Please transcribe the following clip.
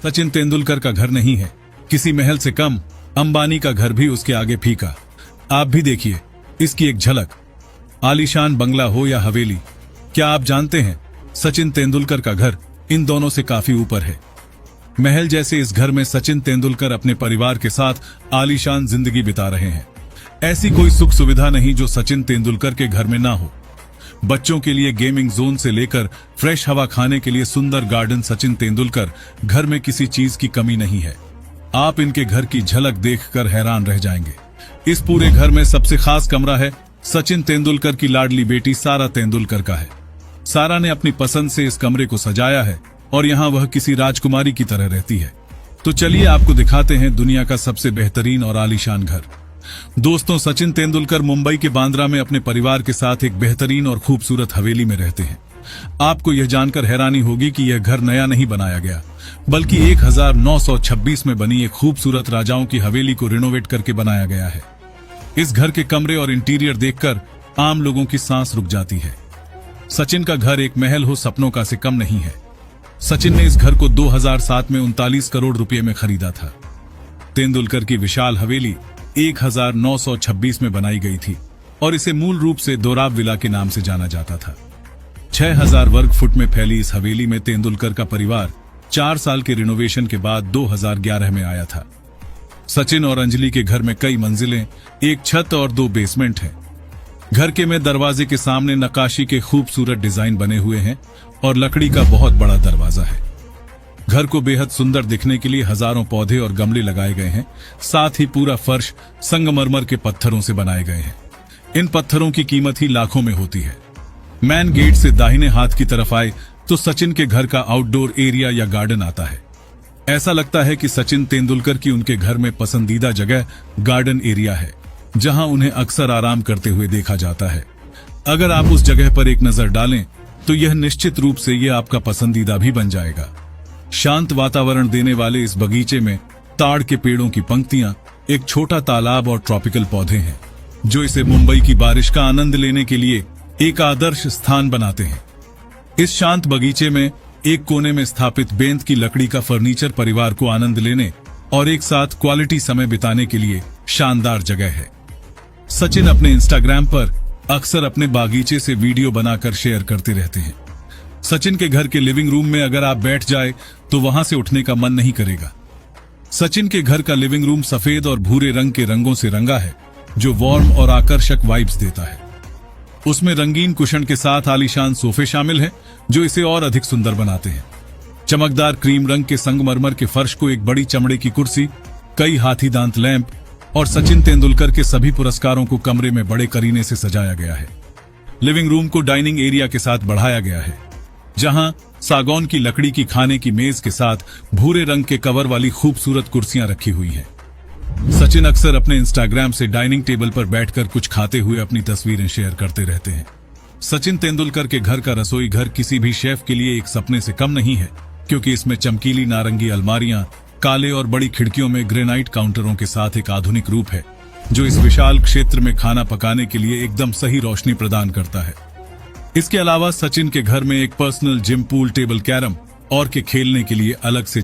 सचिन तेंदुलकर का घर नहीं है, किसी महल से कम। अंबानी का घर भी उसके आगे फीका। आप भी देखिए इसकी एक झलक। आलीशान बंगला हो या हवेली, क्या आप जानते हैं सचिन तेंदुलकर का घर इन दोनों से काफी ऊपर है। महल जैसे इस घर में सचिन तेंदुलकर अपने परिवार के साथ आलीशान जिंदगी बिता रहे हैं। ऐसी कोई सुख सुविधा नहीं जो सचिन तेंदुलकर के घर में ना हो। बच्चों के लिए गेमिंग जोन से लेकर फ्रेश हवा खाने के लिए सुंदर गार्डन, सचिन तेंदुलकर घर में किसी चीज की कमी नहीं है। आप इनके घर की झलक देखकर हैरान रह जाएंगे। इस पूरे घर में सबसे खास कमरा है सचिन तेंदुलकर की लाडली बेटी सारा तेंदुलकर का है। सारा ने अपनी पसंद से इस कमरे को सजाया है और यहाँ वह किसी राजकुमारी की तरह रहती है। तो चलिए आपको दिखाते हैं दुनिया का सबसे बेहतरीन और आलीशान घर। दोस्तों, सचिन तेंदुलकर मुंबई के बांद्रा में अपने परिवार के साथ एक बेहतरीन और खूबसूरत हवेली में रहते हैं। आपको यह जानकर हैरानी होगी कि यह घर नया नहीं बनाया गया, बल्कि 1926 में बनी एक खूबसूरत राजाओं की हवेली को रिनोवेट करके बनाया गया है। इस घर के कमरे और इंटीरियर देखकर आम लोगों की सांस रुक जाती है। सचिन का घर एक महल हो सपनों का से कम नहीं है। सचिन ने इस घर को 2007 में 39 करोड़ रुपए में खरीदा था। तेंदुलकर की विशाल हवेली 1926 में बनाई गई थी और इसे मूल रूप से दोराब विला के नाम से जाना जाता था। 6000 वर्ग फुट में फैली इस हवेली में तेंदुलकर का परिवार 4 साल के रिनोवेशन के बाद 2011 में आया था। सचिन और अंजलि के घर में कई मंजिलें, एक छत और 2 बेसमेंट हैं। घर के में दरवाजे के सामने नक्काशी के खूबसूरत डिजाइन बने हुए हैं और लकड़ी का बहुत बड़ा दरवाजा है। घर को बेहद सुंदर दिखने के लिए हजारों पौधे और गमले लगाए गए हैं। साथ ही पूरा फर्श संगमरमर के पत्थरों से बनाए गए हैं। इन पत्थरों की कीमत ही लाखों में होती है। मैन गेट से दाहिने हाथ की तरफ आए तो सचिन के घर का आउटडोर एरिया या गार्डन आता है। ऐसा लगता है कि सचिन तेंदुलकर की उनके घर में पसंदीदा जगह गार्डन एरिया है, जहां उन्हें अक्सर आराम करते हुए देखा जाता है। अगर आप उस जगह पर एक नजर डालें तो यह निश्चित रूप से यह आपका पसंदीदा भी बन जाएगा। शांत वातावरण देने वाले इस बगीचे में ताड़ के पेड़ों की पंक्तियां, एक छोटा तालाब और ट्रॉपिकल पौधे हैं, जो इसे मुंबई की बारिश का आनंद लेने के लिए एक आदर्श स्थान बनाते हैं। इस शांत बगीचे में एक कोने में स्थापित बेंत की लकड़ी का फर्नीचर परिवार को आनंद लेने और एक साथ क्वालिटी समय बिताने के लिए शानदार जगह है। सचिन अपने इंस्टाग्राम पर अक्सर अपने बागीचे से वीडियो बनाकर शेयर करते रहते हैं। सचिन के घर के लिविंग रूम में अगर आप बैठ जाए तो वहां से उठने का मन नहीं करेगा। सचिन के घर का लिविंग रूम सफेद और भूरे रंग के रंगों से रंगा है, जो वार्म और आकर्षक वाइब्स देता है। उसमें रंगीन कुशन के साथ आलीशान सोफे शामिल हैं, जो इसे और अधिक सुंदर बनाते हैं। चमकदार क्रीम रंग के संगमरमर के फर्श को एक बड़ी चमड़े की कुर्सी, कई हाथी दांत लैंप और सचिन तेंदुलकर के सभी पुरस्कारों को कमरे में बड़े करीने से सजाया गया है। लिविंग रूम को डाइनिंग एरिया के साथ बढ़ाया गया है, जहां सागौन की लकड़ी की खाने की मेज के साथ भूरे रंग के कवर वाली खूबसूरत कुर्सियां रखी हुई हैं। सचिन अक्सर अपने इंस्टाग्राम से डाइनिंग टेबल पर बैठकर कुछ खाते हुए अपनी तस्वीरें शेयर करते रहते हैं। सचिन तेंदुलकर के घर का रसोई घर किसी भी शेफ के लिए एक सपने से कम नहीं है, क्योंकि इसमें चमकीली नारंगी अलमारियां, काले और बड़ी खिड़कियों में ग्रेनाइट काउंटरों के साथ एक आधुनिक रूप है, जो इस विशाल क्षेत्र में खाना पकाने के लिए एकदम सही रोशनी प्रदान करता है। इसके अलावा सचिन के घर में एक personal gym, pool table, carrom और के खेलने के लिए अलग से